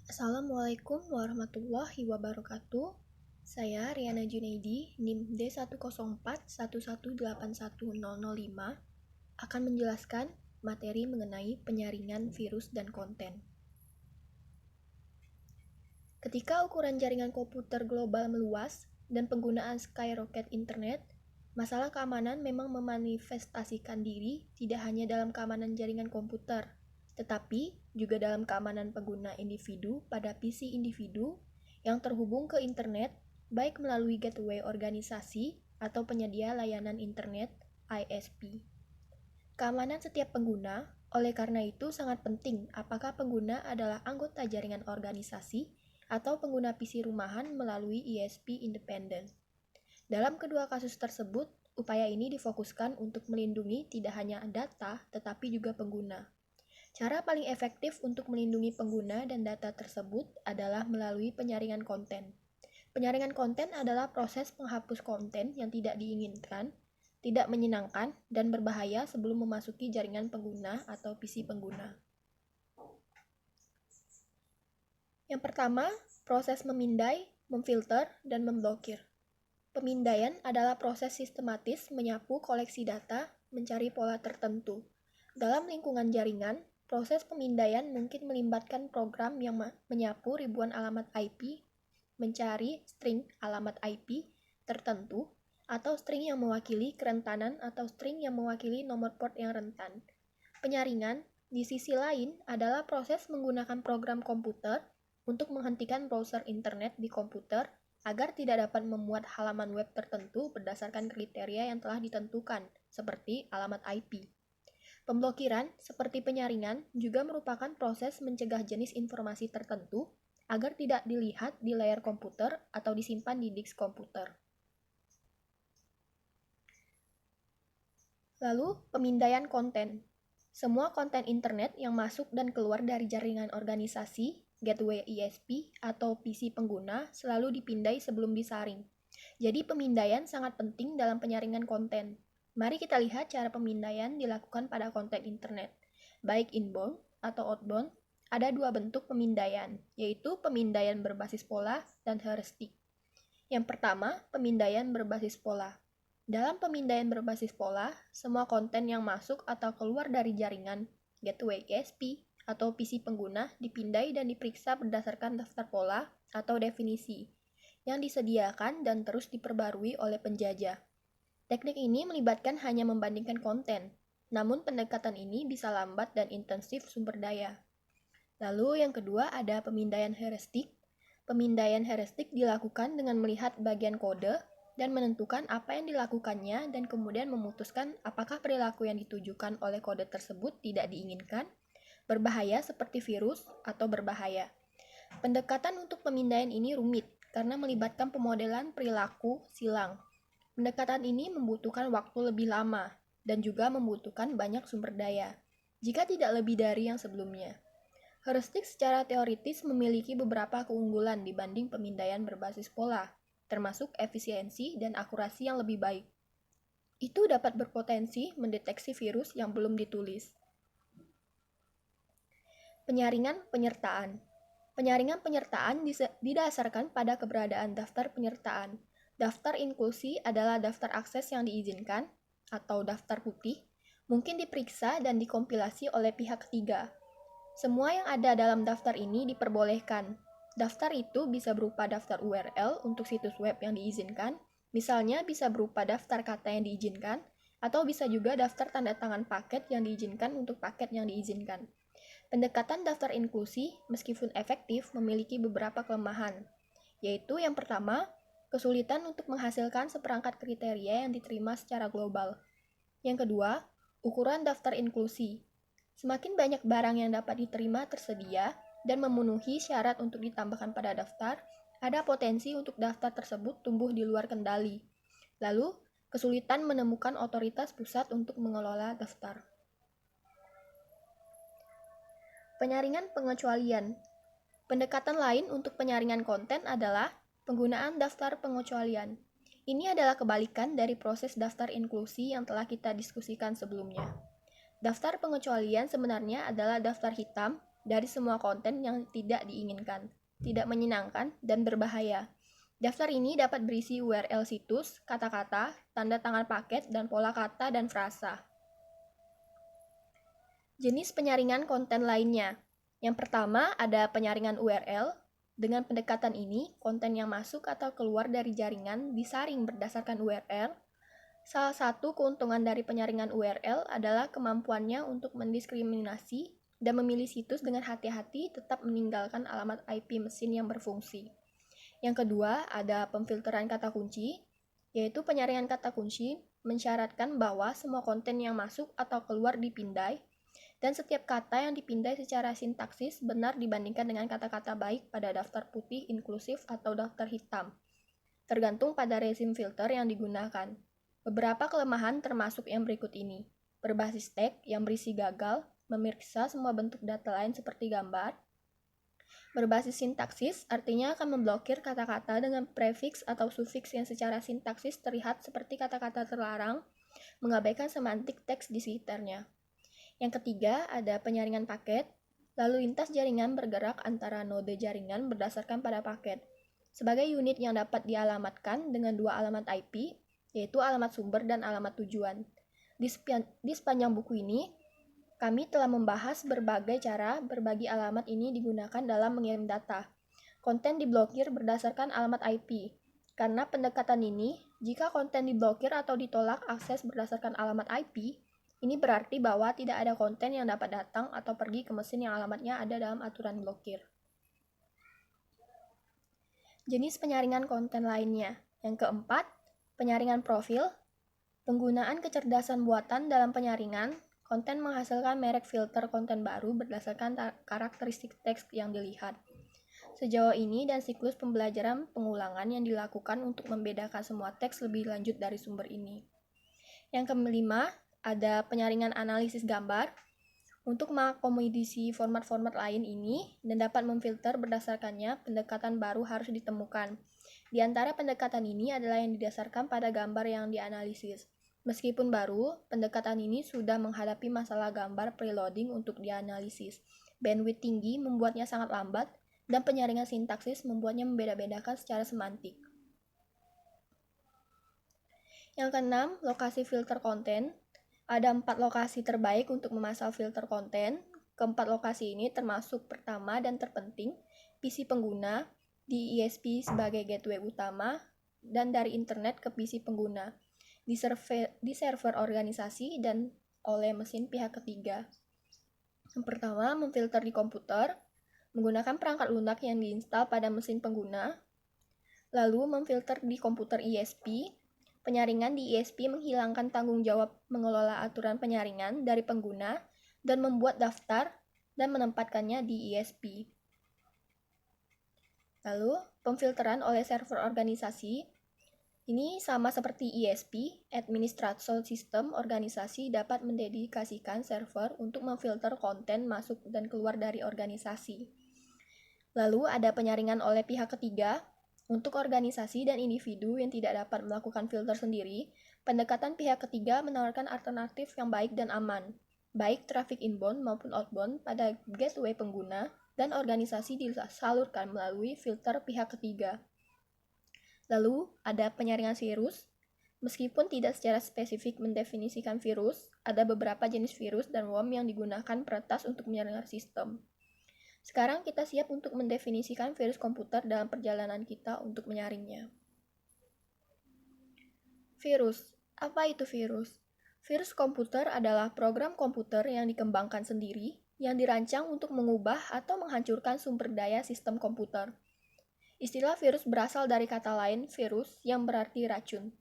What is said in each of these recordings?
Assalamualaikum warahmatullahi wabarakatuh. Saya Riana Junaidi, NIM D104118105, akan menjelaskan materi mengenai penyaringan virus dan konten. Ketika ukuran jaringan komputer global meluas dan penggunaan skyrocket internet, masalah keamanan memang memanifestasikan diri tidak hanya dalam keamanan jaringan komputer, tetapi juga dalam keamanan pengguna individu pada PC individu yang terhubung ke internet, baik melalui gateway organisasi atau penyedia layanan internet (ISP). Keamanan setiap pengguna, oleh karena itu sangat penting apakah pengguna adalah anggota jaringan organisasi atau pengguna PC rumahan melalui ISP independen. Dalam kedua kasus tersebut, upaya ini difokuskan untuk melindungi tidak hanya data, tetapi juga pengguna. Cara paling efektif untuk melindungi pengguna dan data tersebut adalah melalui penyaringan konten. Penyaringan konten adalah proses menghapus konten yang tidak diinginkan, tidak menyenangkan, dan berbahaya sebelum memasuki jaringan pengguna atau PC pengguna. Yang pertama, proses memindai, memfilter, dan memblokir. Pemindaian adalah proses sistematis menyapu koleksi data, mencari pola tertentu. Dalam lingkungan jaringan, proses pemindaian mungkin melibatkan program yang menyapu ribuan alamat IP, mencari string alamat IP tertentu, atau string yang mewakili kerentanan atau string yang mewakili nomor port yang rentan. Penyaringan, di sisi lain, adalah proses menggunakan program komputer untuk menghentikan browser internet di komputer agar tidak dapat memuat halaman web tertentu berdasarkan kriteria yang telah ditentukan, seperti alamat IP. Pemblokiran, seperti penyaringan, juga merupakan proses mencegah jenis informasi tertentu agar tidak dilihat di layar komputer atau disimpan di disk komputer. Lalu, pemindaian konten. Semua konten internet yang masuk dan keluar dari jaringan organisasi, gateway ISP, atau PC pengguna selalu dipindai sebelum disaring. Jadi pemindaian sangat penting dalam penyaringan konten. Mari kita lihat cara pemindaian dilakukan pada konten internet. Baik inbound atau outbound, ada dua bentuk pemindaian, yaitu pemindaian berbasis pola dan heuristik. Yang pertama, pemindaian berbasis pola. Dalam pemindaian berbasis pola, semua konten yang masuk atau keluar dari jaringan, gateway ISP, atau PC pengguna dipindai dan diperiksa berdasarkan daftar pola atau definisi yang disediakan dan terus diperbarui oleh penjajah. Teknik ini melibatkan hanya membandingkan konten, namun pendekatan ini bisa lambat dan intensif sumber daya. Lalu yang kedua ada pemindaian heuristik. Pemindaian heuristik dilakukan dengan melihat bagian kode dan menentukan apa yang dilakukannya dan kemudian memutuskan apakah perilaku yang ditujukan oleh kode tersebut tidak diinginkan, berbahaya seperti virus, atau berbahaya. Pendekatan untuk pemindaian ini rumit karena melibatkan pemodelan perilaku silang. Pendekatan ini membutuhkan waktu lebih lama dan juga membutuhkan banyak sumber daya, jika tidak lebih dari yang sebelumnya. Heuristik secara teoritis memiliki beberapa keunggulan dibanding pemindaian berbasis pola, termasuk efisiensi dan akurasi yang lebih baik. Itu dapat berpotensi mendeteksi virus yang belum ditulis. Penyaringan penyertaan. Penyaringan penyertaan didasarkan pada keberadaan daftar penyertaan. Daftar inklusi adalah daftar akses yang diizinkan, atau daftar putih, mungkin diperiksa dan dikompilasi oleh pihak ketiga. Semua yang ada dalam daftar ini diperbolehkan. Daftar itu bisa berupa daftar URL untuk situs web yang diizinkan, misalnya bisa berupa daftar kata yang diizinkan, atau bisa juga daftar tanda tangan paket yang diizinkan untuk paket yang diizinkan. Pendekatan daftar inklusi, meskipun efektif, memiliki beberapa kelemahan, yaitu yang pertama, kesulitan untuk menghasilkan seperangkat kriteria yang diterima secara global. Yang kedua, ukuran daftar inklusi. Semakin banyak barang yang dapat diterima tersedia dan memenuhi syarat untuk ditambahkan pada daftar, ada potensi untuk daftar tersebut tumbuh di luar kendali. Lalu, kesulitan menemukan otoritas pusat untuk mengelola daftar. Penyaringan pengecualian. Pendekatan lain untuk penyaringan konten adalah penggunaan daftar pengecualian. Ini adalah kebalikan dari proses daftar inklusi yang telah kita diskusikan sebelumnya. Daftar pengecualian sebenarnya adalah daftar hitam dari semua konten yang tidak diinginkan, tidak menyenangkan, dan berbahaya. Daftar ini dapat berisi URL situs, kata-kata, tanda tangan paket, dan pola kata dan frasa. Jenis penyaringan konten lainnya. Yang pertama ada penyaringan URL. Dengan pendekatan ini, konten yang masuk atau keluar dari jaringan disaring berdasarkan URL. Salah satu keuntungan dari penyaringan URL adalah kemampuannya untuk mendiskriminasi dan memilih situs dengan hati-hati tetap meninggalkan alamat IP mesin yang berfungsi. Yang kedua, ada pemfilteran kata kunci, yaitu penyaringan kata kunci mensyaratkan bahwa semua konten yang masuk atau keluar dipindai, dan setiap kata yang dipindai secara sintaksis benar dibandingkan dengan kata-kata baik pada daftar putih inklusif atau daftar hitam, tergantung pada rezim filter yang digunakan. Beberapa kelemahan termasuk yang berikut ini. Berbasis tag yang berisi gagal, memeriksa semua bentuk data lain seperti gambar. Berbasis sintaksis artinya akan memblokir kata-kata dengan prefiks atau sufiks yang secara sintaksis terlihat seperti kata-kata terlarang, mengabaikan semantik teks di sekitarnya. Yang ketiga, ada penyaringan paket. Lalu lintas jaringan bergerak antara node jaringan berdasarkan pada paket. Sebagai unit yang dapat dialamatkan dengan dua alamat IP, yaitu alamat sumber dan alamat tujuan. Di sepanjang buku ini, kami telah membahas berbagai cara berbagi alamat ini digunakan dalam mengirim data. Konten diblokir berdasarkan alamat IP. Karena pendekatan ini, jika konten diblokir atau ditolak akses berdasarkan alamat IP, ini berarti bahwa tidak ada konten yang dapat datang atau pergi ke mesin yang alamatnya ada dalam aturan blokir. Jenis penyaringan konten lainnya. Yang keempat, penyaringan profil. Penggunaan kecerdasan buatan dalam penyaringan, konten menghasilkan merek filter konten baru berdasarkan karakteristik teks yang dilihat. Sejauh ini dan siklus pembelajaran pengulangan yang dilakukan untuk membedakan semua teks lebih lanjut dari sumber ini. Yang kelima, ada penyaringan analisis gambar. Untuk mengakomodasi format-format lain ini dan dapat memfilter berdasarkannya, pendekatan baru harus ditemukan. Di antara pendekatan ini adalah yang didasarkan pada gambar yang dianalisis. Meskipun baru, pendekatan ini sudah menghadapi masalah gambar preloading untuk dianalisis. Bandwidth tinggi membuatnya sangat lambat, dan penyaringan sintaksis membuatnya membeda-bedakan secara semantik. Yang keenam, lokasi filter konten. Ada 4 lokasi terbaik untuk memasang filter konten. Keempat lokasi ini termasuk pertama dan terpenting, PC pengguna, di ISP sebagai gateway utama, dan dari internet ke PC pengguna, di server organisasi, dan oleh mesin pihak ketiga. Yang pertama, memfilter di komputer, menggunakan perangkat lunak yang diinstal pada mesin pengguna. Lalu, memfilter di komputer ISP. Penyaringan di ISP menghilangkan tanggung jawab mengelola aturan penyaringan dari pengguna dan membuat daftar dan menempatkannya di ISP. Lalu, pemfilteran oleh server organisasi. Ini sama seperti ISP, Administrator System organisasi dapat mendedikasikan server untuk memfilter konten masuk dan keluar dari organisasi. Lalu, ada penyaringan oleh pihak ketiga. Untuk organisasi dan individu yang tidak dapat melakukan filter sendiri, pendekatan pihak ketiga menawarkan alternatif yang baik dan aman, baik traffic inbound maupun outbound pada gateway pengguna, dan organisasi disalurkan melalui filter pihak ketiga. Lalu, ada penyaringan virus. Meskipun tidak secara spesifik mendefinisikan virus, ada beberapa jenis virus dan worm yang digunakan peretas untuk menyaring sistem. Sekarang kita siap untuk mendefinisikan virus komputer dalam perjalanan kita untuk menyaringnya. Virus. Apa itu virus? Virus komputer adalah program komputer yang dikembangkan sendiri, yang dirancang untuk mengubah atau menghancurkan sumber daya sistem komputer. Istilah virus berasal dari kata lain virus yang berarti racun.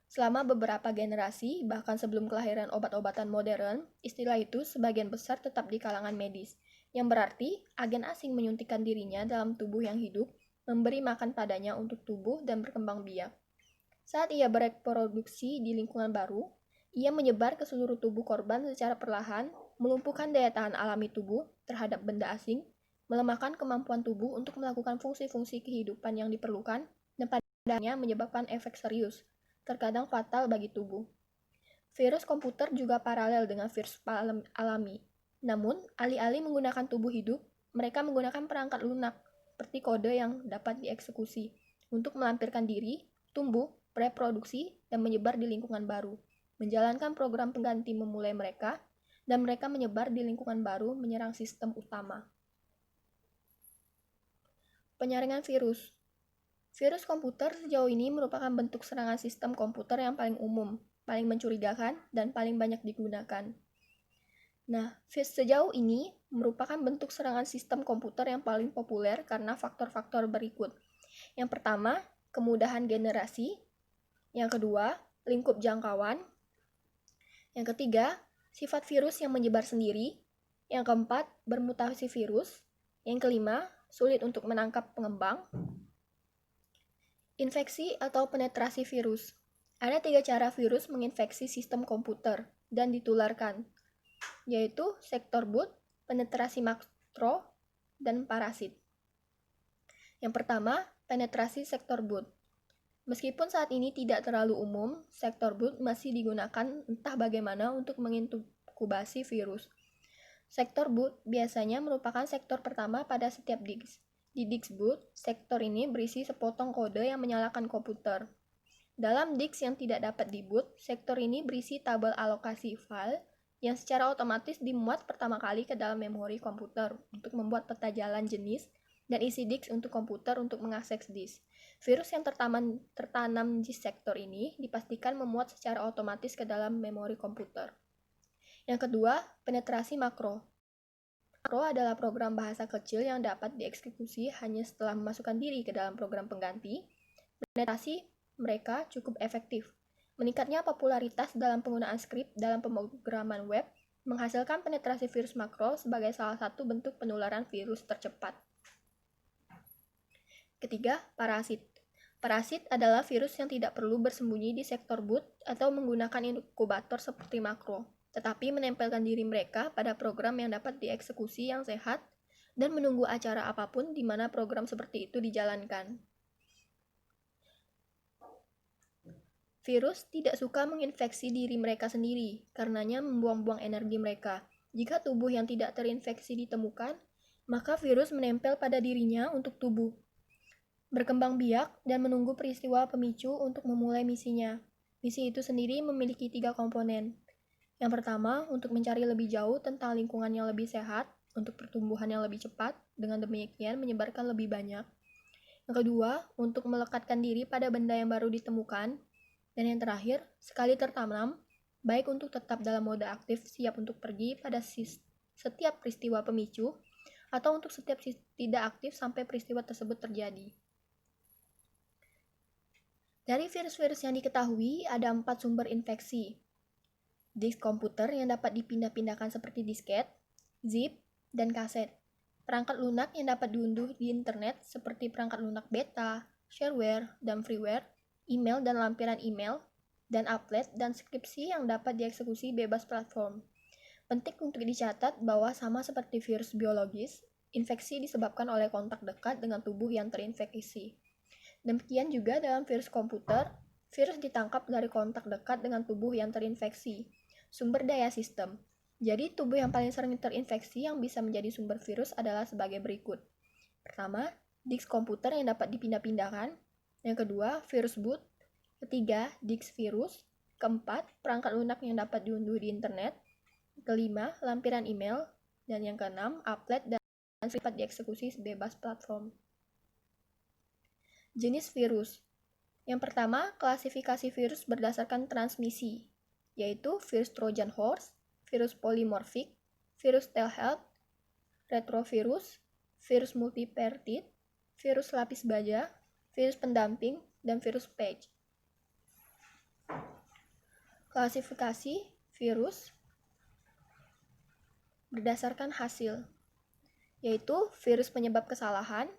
Selama beberapa generasi, bahkan sebelum kelahiran obat-obatan modern, istilah itu sebagian besar tetap di kalangan medis, yang berarti agen asing menyuntikkan dirinya dalam tubuh yang hidup, memberi makan padanya untuk tubuh dan berkembang biak. Saat ia bereproduksi di lingkungan baru, ia menyebar ke seluruh tubuh korban secara perlahan, melumpuhkan daya tahan alami tubuh terhadap benda asing, melemahkan kemampuan tubuh untuk melakukan fungsi-fungsi kehidupan yang diperlukan, dan padanya menyebabkan efek serius, terkadang fatal bagi tubuh. Virus komputer juga paralel dengan virus alami. Namun, alih-alih menggunakan tubuh hidup, mereka menggunakan perangkat lunak, seperti kode yang dapat dieksekusi, untuk melampirkan diri, tumbuh, reproduksi, dan menyebar di lingkungan baru. Menjalankan program pengganti memulai mereka, dan mereka menyebar di lingkungan baru menyerang sistem utama. Penyaringan virus. Virus komputer sejauh ini merupakan bentuk serangan sistem komputer yang paling umum, paling mencurigakan, dan paling banyak digunakan. Nah, sejauh ini merupakan bentuk serangan sistem komputer yang paling populer karena faktor-faktor berikut. Yang pertama, kemudahan generasi. Yang kedua, lingkup jangkauan. Yang ketiga, sifat virus yang menyebar sendiri. Yang keempat, bermutasi virus. Yang kelima, sulit untuk menangkap pengembang. Infeksi atau penetrasi virus. Ada 3 cara virus menginfeksi sistem komputer dan ditularkan, yaitu sektor boot, penetrasi makro, dan parasit. Yang pertama, penetrasi sektor boot. Meskipun saat ini tidak terlalu umum, sektor boot masih digunakan entah bagaimana untuk menginkubasi virus. Sektor boot biasanya merupakan sektor pertama pada setiap disk. Di disk boot, sektor ini berisi sepotong kode yang menyalakan komputer. Dalam disk yang tidak dapat di-boot, sektor ini berisi tabel alokasi file yang secara otomatis dimuat pertama kali ke dalam memori komputer untuk membuat peta jalan jenis dan isi disk untuk komputer untuk mengakses disk. Virus yang tertanam di sektor ini dipastikan memuat secara otomatis ke dalam memori komputer. Yang kedua, penetrasi makro. Makro adalah program bahasa kecil yang dapat dieksekusi hanya setelah memasukkan diri ke dalam program pengganti. Penetrasi mereka cukup efektif. Meningkatnya popularitas dalam penggunaan skrip dalam pemrograman web menghasilkan penetrasi virus makro sebagai salah satu bentuk penularan virus tercepat. Ketiga, parasit. Parasit adalah virus yang tidak perlu bersembunyi di sektor boot atau menggunakan inkubator seperti makro, tetapi menempelkan diri mereka pada program yang dapat dieksekusi yang sehat dan menunggu acara apapun di mana program seperti itu dijalankan. Virus tidak suka menginfeksi diri mereka sendiri, karenanya membuang-buang energi mereka. Jika tubuh yang tidak terinfeksi ditemukan, maka virus menempel pada dirinya untuk tubuh, berkembang biak, dan menunggu peristiwa pemicu untuk memulai misinya. Misi itu sendiri memiliki 3 komponen. Yang pertama, untuk mencari lebih jauh tentang lingkungan yang lebih sehat, untuk pertumbuhan yang lebih cepat, dengan demikian menyebarkan lebih banyak. Yang kedua, untuk melekatkan diri pada benda yang baru ditemukan. Dan yang terakhir, sekali tertanam, baik untuk tetap dalam mode aktif siap untuk pergi pada setiap peristiwa pemicu, atau untuk setiap tidak aktif sampai peristiwa tersebut terjadi. Dari virus-virus yang diketahui, ada 4 sumber infeksi. Disk komputer yang dapat dipindah-pindahkan seperti disket, zip, dan kaset. Perangkat lunak yang dapat diunduh di internet seperti perangkat lunak beta, shareware, dan freeware, email dan lampiran email, dan applet dan skripsi yang dapat dieksekusi bebas platform. Penting untuk dicatat bahwa sama seperti virus biologis, infeksi disebabkan oleh kontak dekat dengan tubuh yang terinfeksi. Demikian juga dalam virus komputer, virus ditangkap dari kontak dekat dengan tubuh yang terinfeksi. Sumber daya sistem. Jadi, tubuh yang paling sering terinfeksi yang bisa menjadi sumber virus adalah sebagai berikut. Pertama, disk komputer yang dapat dipindah-pindahkan. Yang kedua, virus boot. Ketiga, disk virus. Keempat, perangkat lunak yang dapat diunduh di internet. Kelima, lampiran email. Dan yang keenam, applet dan dapat dieksekusi bebas platform. Jenis virus. Yang pertama, klasifikasi virus berdasarkan transmisi, yaitu virus Trojan horse, virus polymorphic, virus telehealth, retrovirus, virus multipartite, virus lapis baja, virus pendamping, dan virus page. Klasifikasi virus berdasarkan hasil, yaitu virus penyebab kesalahan,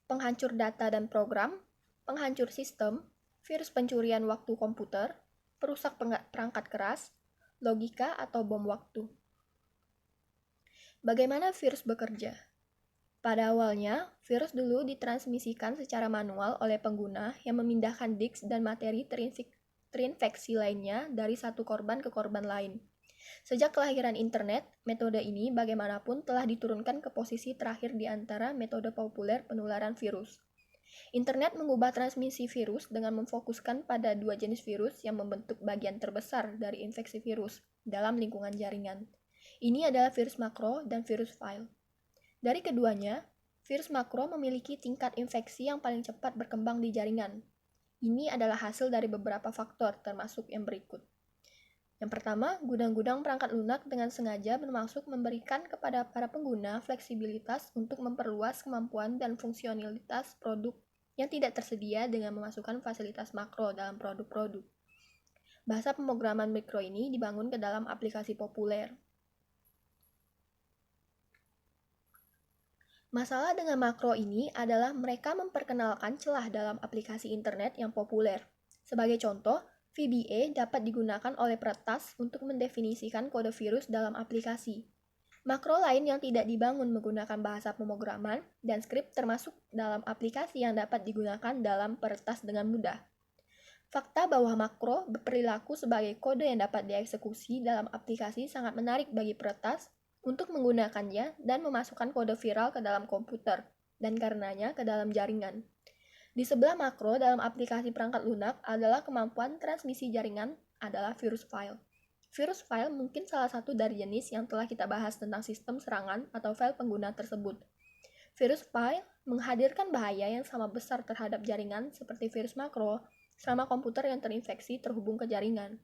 penghancur data dan program, penghancur sistem, virus pencurian waktu komputer, perusak perangkat keras, logika atau bom waktu. Bagaimana virus bekerja? Pada awalnya, virus dulu ditransmisikan secara manual oleh pengguna yang memindahkan disk dan materi terinfeksi lainnya dari satu korban ke korban lain. Sejak kelahiran internet, metode ini bagaimanapun telah diturunkan ke posisi terakhir di antara metode populer penularan virus. Internet mengubah transmisi virus dengan memfokuskan pada dua jenis virus yang membentuk bagian terbesar dari infeksi virus dalam lingkungan jaringan. Ini adalah virus makro dan virus file. Dari keduanya, virus makro memiliki tingkat infeksi yang paling cepat berkembang di jaringan. Ini adalah hasil dari beberapa faktor, termasuk yang berikut. Yang pertama, gudang-gudang perangkat lunak dengan sengaja bermaksud memberikan kepada para pengguna fleksibilitas untuk memperluas kemampuan dan fungsionalitas produk yang tidak tersedia dengan memasukkan fasilitas makro dalam produk-produk. Bahasa pemrograman mikro ini dibangun ke dalam aplikasi populer. Masalah dengan makro ini adalah mereka memperkenalkan celah dalam aplikasi internet yang populer. Sebagai contoh, VBA dapat digunakan oleh peretas untuk mendefinisikan kode virus dalam aplikasi. Makro lain yang tidak dibangun menggunakan bahasa pemrograman dan skrip termasuk dalam aplikasi yang dapat digunakan dalam peretas dengan mudah. Fakta bahwa makro berperilaku sebagai kode yang dapat dieksekusi dalam aplikasi sangat menarik bagi peretas untuk menggunakannya dan memasukkan kode viral ke dalam komputer, dan karenanya ke dalam jaringan. Di sebelah makro dalam aplikasi perangkat lunak adalah kemampuan transmisi jaringan adalah virus file. Virus file mungkin salah satu dari jenis yang telah kita bahas tentang sistem serangan atau file pengguna tersebut. Virus file menghadirkan bahaya yang sama besar terhadap jaringan seperti virus makro selama komputer yang terinfeksi terhubung ke jaringan.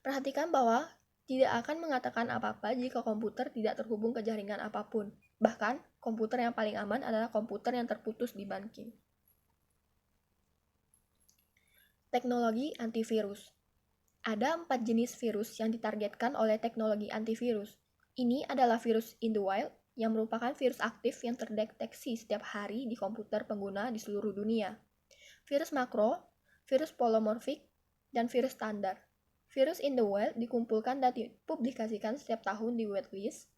Perhatikan bahwa tidak akan mengatakan apa-apa jika komputer tidak terhubung ke jaringan apapun. Bahkan, komputer yang paling aman adalah komputer yang terputus di banking. Teknologi antivirus. Ada 4 jenis virus yang ditargetkan oleh teknologi antivirus. Ini adalah virus in the wild, yang merupakan virus aktif yang terdeteksi setiap hari di komputer pengguna di seluruh dunia. Virus makro, virus polymorphic, dan virus standar. Virus in the wild dikumpulkan dan dipublikasikan setiap tahun di waitlist.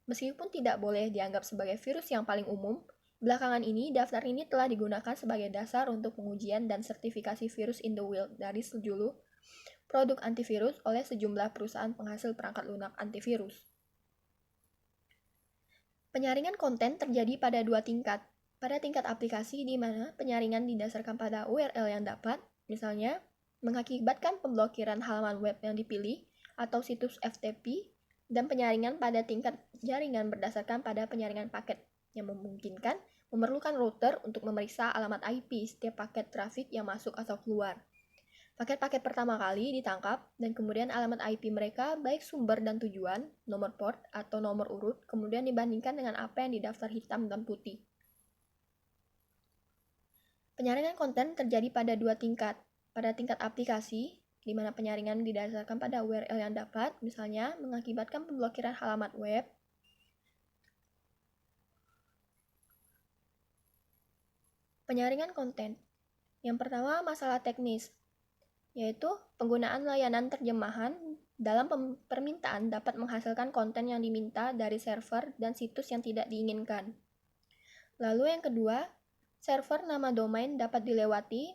Meskipun tidak boleh dianggap sebagai virus yang paling umum, belakangan ini daftar ini telah digunakan sebagai dasar untuk pengujian dan sertifikasi virus in the wild dari sejumlah produk antivirus oleh sejumlah perusahaan penghasil perangkat lunak antivirus. Penyaringan konten terjadi pada dua tingkat. Pada tingkat aplikasi di mana penyaringan didasarkan pada URL yang dapat, misalnya, mengakibatkan pemblokiran halaman web yang dipilih atau situs FTP, dan penyaringan pada tingkat jaringan berdasarkan pada penyaringan paket yang memungkinkan memerlukan router untuk memeriksa alamat IP setiap paket trafik yang masuk atau keluar. Paket-paket pertama kali ditangkap dan kemudian alamat IP mereka baik sumber dan tujuan, nomor port, atau nomor urut, kemudian dibandingkan dengan apa yang didaftar hitam dan putih. Penyaringan konten terjadi pada dua tingkat. Pada tingkat aplikasi, di mana penyaringan didasarkan pada URL yang dapat, misalnya mengakibatkan pemblokiran halamat web. Penyaringan konten. Yang pertama, masalah teknis, yaitu penggunaan layanan terjemahan dalam permintaan dapat menghasilkan konten yang diminta dari server dan situs yang tidak diinginkan. Lalu yang kedua, server nama domain dapat dilewati.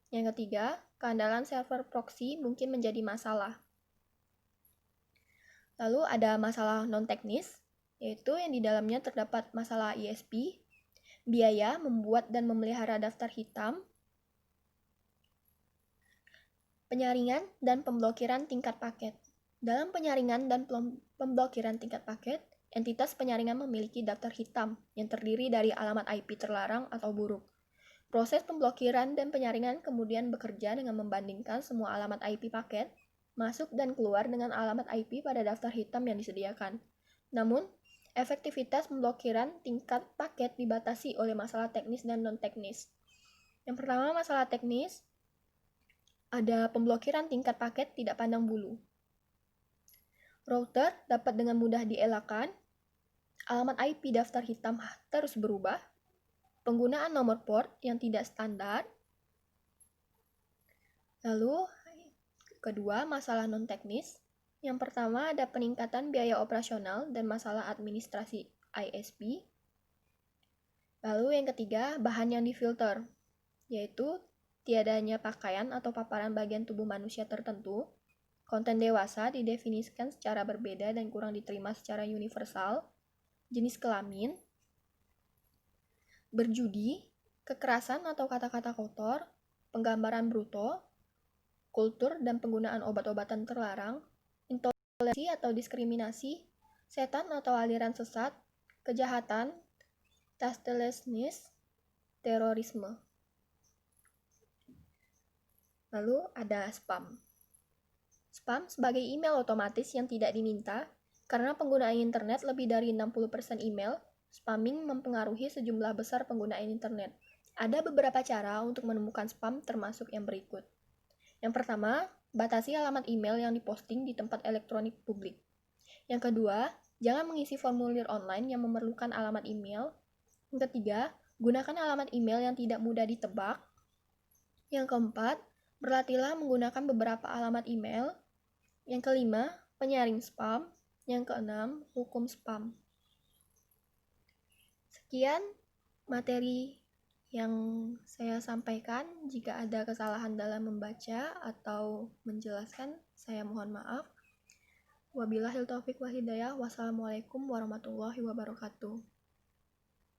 Yang ketiga, keandalan server proxy mungkin menjadi masalah. Lalu ada masalah non-teknis, yaitu yang di dalamnya terdapat masalah ISP, biaya membuat dan memelihara daftar hitam, penyaringan dan pemblokiran tingkat paket. Dalam penyaringan dan pemblokiran tingkat paket, entitas penyaringan memiliki daftar hitam yang terdiri dari alamat IP terlarang atau buruk. Proses pemblokiran dan penyaringan kemudian bekerja dengan membandingkan semua alamat IP paket, masuk dan keluar dengan alamat IP pada daftar hitam yang disediakan. Namun, efektivitas pemblokiran tingkat paket dibatasi oleh masalah teknis dan non-teknis. Yang pertama, masalah teknis, ada pemblokiran tingkat paket tidak pandang bulu. Router dapat dengan mudah dielakkan, alamat IP daftar hitam terus berubah, penggunaan nomor port yang tidak standar. Lalu, kedua, masalah non-teknis. Yang pertama, ada peningkatan biaya operasional dan masalah administrasi ISP. Lalu yang ketiga, bahan yang difilter, yaitu tiadanya pakaian atau paparan bagian tubuh manusia tertentu. Konten dewasa didefinisikan secara berbeda dan kurang diterima secara universal. Jenis kelamin, berjudi, kekerasan atau kata-kata kotor, penggambaran bruto, kultur dan penggunaan obat-obatan terlarang, intoleransi atau diskriminasi, setan atau aliran sesat, kejahatan, tastelessness, terorisme. Lalu ada spam. Spam sebagai email otomatis yang tidak diminta. Karena penggunaan internet lebih dari 60% email, spamming mempengaruhi sejumlah besar penggunaan internet. Ada beberapa cara untuk menemukan spam termasuk yang berikut. Yang pertama, batasi alamat email yang diposting di tempat elektronik publik. Yang kedua, jangan mengisi formulir online yang memerlukan alamat email. Yang ketiga, gunakan alamat email yang tidak mudah ditebak. Yang keempat, berlatihlah menggunakan beberapa alamat email. Yang kelima, penyaring spam. Yang keenam, hukum spam. Sekian materi yang saya sampaikan. Jika ada kesalahan dalam membaca atau menjelaskan, saya mohon maaf. Wabillahil taufiq wal hidayah. Wassalamualaikum warahmatullahi wabarakatuh.